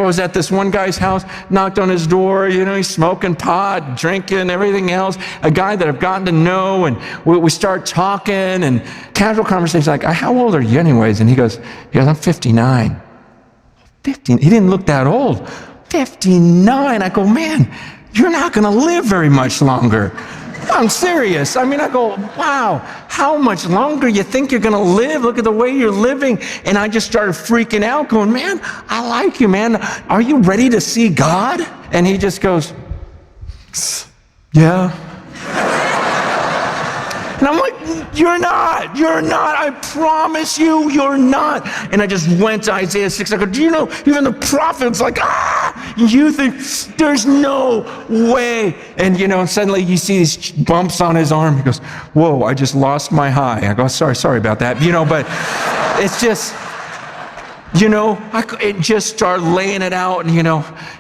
was at this one guy's house, knocked on his door, he's smoking pot, drinking, everything else. A guy that I've gotten to know, and we start talking, and casual conversation, like, how old are you anyways? And he goes, I'm 59. 15? He didn't look that old. 59. I go, man, you're not going to live very much longer. I'm serious. I go, wow, how much longer you think you're going to live? Look at the way you're living. And I just started freaking out, going, man, I like you, man. Are you ready to see God? And he just goes, yeah. And I'm like, you're not, I promise you, you're not. And I just went to Isaiah 6. I go, do you know, even the prophet's like, you think there's no way. And suddenly you see these bumps on his arm. He goes, whoa, I just lost my high. I go, sorry about that. But it's just, it just started laying it out,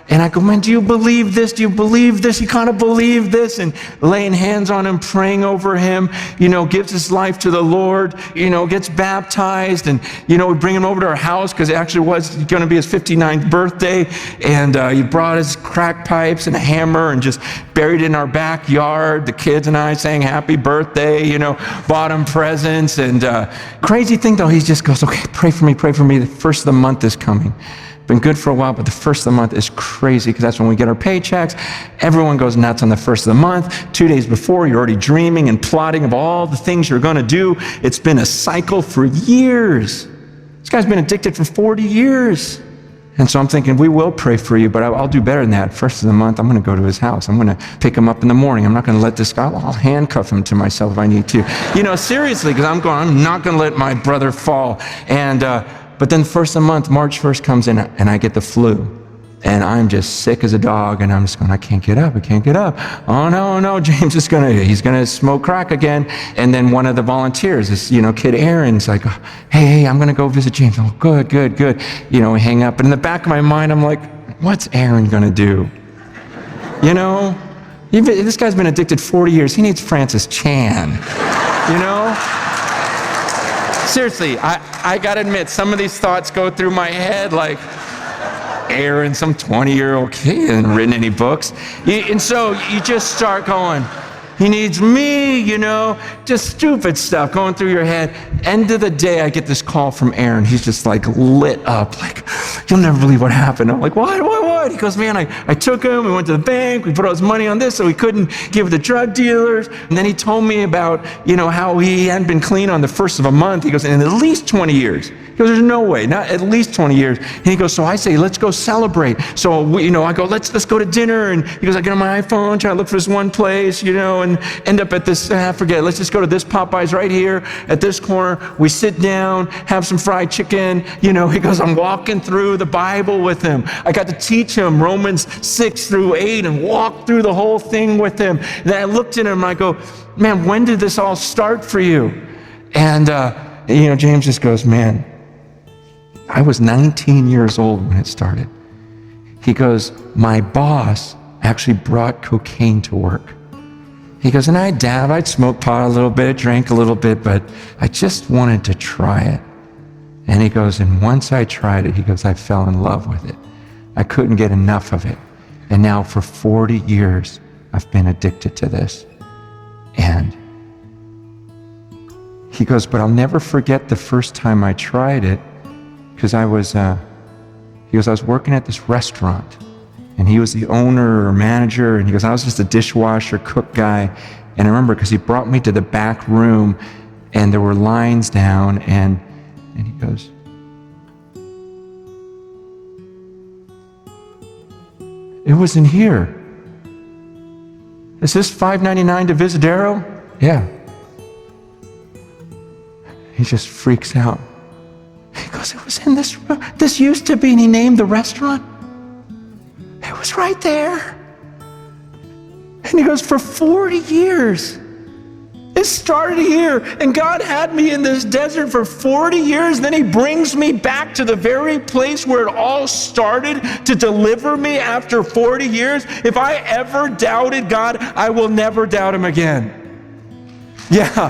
and I go, man, do you believe this? Do you believe this? He kind of believed this, and laying hands on him, praying over him, gives his life to the Lord, gets baptized, and, we bring him over to our house, because it actually was going to be his 59th birthday, and he brought his crack pipes and a hammer and just buried it in our backyard. The kids and I sang happy birthday, bought him presents, and crazy thing though, he just goes, okay, pray for me, the first of the month is coming. Been good for a while, but the first of the month is crazy, because that's when we get our paychecks. Everyone goes nuts on the first of the month. 2 days before, you're already dreaming and plotting of all the things you're going to do. It's been a cycle for years. This guy's been addicted for 40 years. And so I'm thinking, we will pray for you, but I'll do better than that. First of the month, I'm going to go to his house. I'm going to pick him up in the morning. I'm not going to let this guy, I'll handcuff him to myself if I need to. Seriously, because I'm not going to let my brother fall. And, but then first of the month, March 1st comes in, and I get the flu. And I'm just sick as a dog, and I'm just going, I can't get up. Oh no, James is he's gonna smoke crack again. And then one of the volunteers, this, kid Aaron's like, hey, I'm gonna go visit James. Oh, good. We hang up. And in the back of my mind, I'm like, what's Aaron gonna do? This guy's been addicted 40 years. He needs Francis Chan, Seriously, I gotta admit, some of these thoughts go through my head like, Aaron, some 20-year-old kid, hasn't written any books. And so you just start going, he needs me, just stupid stuff going through your head. End of the day, I get this call from Aaron. He's just like lit up, like, you'll never believe what happened. I'm like, what? He goes, man, I took him, we went to the bank, we put all his money on this so he couldn't give it to drug dealers. And then he told me about, how he hadn't been clean on the first of a month. He goes, in at least 20 years. He goes, there's no way, not at least 20 years. And he goes, so I say, let's go celebrate. So, I go, let's go to dinner. And he goes, I get on my iPhone, try to look for this one place, and end up at this, forget it, let's just go to this Popeyes right here at this corner. We sit down, have some fried chicken. He goes, I'm walking through the Bible with him. I got to teach him Romans 6-8 and walk through the whole thing with him. And then I looked at him and I go, man, when did this all start for you? And, James just goes, man, I was 19 years old when it started. He goes, my boss actually brought cocaine to work. He goes, and I'd smoke pot a little bit, drank a little bit, but I just wanted to try it. And he goes, and once I tried it, he goes, I fell in love with it. I couldn't get enough of it. And now for 40 years, I've been addicted to this. And he goes, but I'll never forget the first time I tried it, because I was working at this restaurant, and he was the owner or manager, and he goes, I was just a dishwasher, cook guy. And I remember, because he brought me to the back room, and there were lines down, and he goes, it was in here. Is this $5.99 to Visadero? Yeah. He just freaks out. He goes, it was in this room. This used to be, and he named the restaurant. It was right there. And he goes, for 40 years. It started here, and God had me in this desert for 40 years. Then he brings me back to the very place where it all started to deliver me after 40 years. If I ever doubted God, I will never doubt him again. Yeah.